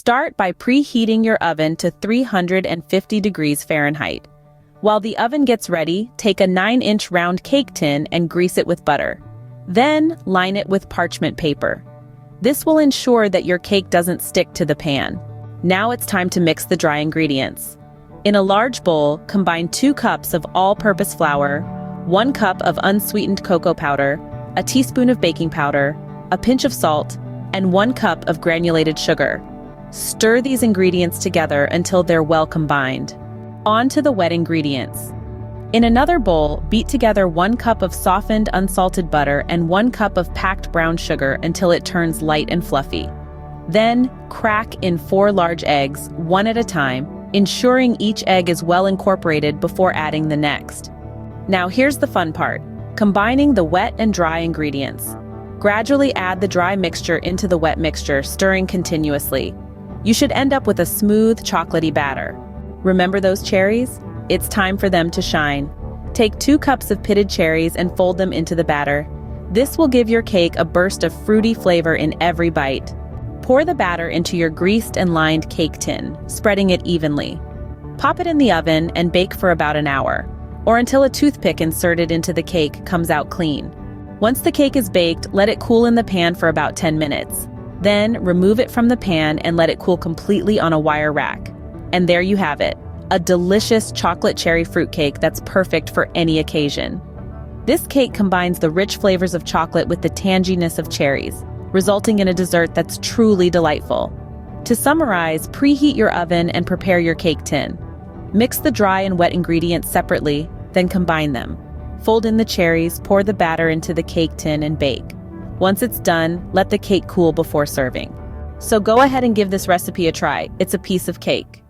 Start by preheating your oven to 350 degrees Fahrenheit. While the oven gets ready, take a 9-inch round cake tin and grease it with butter. Then, line it with parchment paper. This will ensure that your cake doesn't stick to the pan. Now it's time to mix the dry ingredients. In a large bowl, combine 2 cups of all-purpose flour, 1 cup of unsweetened cocoa powder, a teaspoon of baking powder, a pinch of salt, and 1 cup of granulated sugar. Stir these ingredients together until they're well combined. On to the wet ingredients. In another bowl, beat together 1 cup of softened unsalted butter and 1 cup of packed brown sugar until it turns light and fluffy. Then, crack in 4 large eggs, one at a time, ensuring each egg is well incorporated before adding the next. Now here's the fun part, combining the wet and dry ingredients. Gradually add the dry mixture into the wet mixture, stirring continuously. You should end up with a smooth, chocolatey batter. Remember those cherries? It's time for them to shine. Take 2 cups of pitted cherries and fold them into the batter. This will give your cake a burst of fruity flavor in every bite. Pour the batter into your greased and lined cake tin, spreading it evenly. Pop it in the oven and bake for about an hour, or until a toothpick inserted into the cake comes out clean. Once the cake is baked, let it cool in the pan for about 10 minutes. Then, remove it from the pan and let it cool completely on a wire rack. And there you have it, a delicious chocolate cherry fruitcake that's perfect for any occasion. This cake combines the rich flavors of chocolate with the tanginess of cherries, resulting in a dessert that's truly delightful. To summarize, preheat your oven and prepare your cake tin. Mix the dry and wet ingredients separately, then combine them. Fold in the cherries, pour the batter into the cake tin and bake. Once it's done, let the cake cool before serving. So go ahead and give this recipe a try. It's a piece of cake.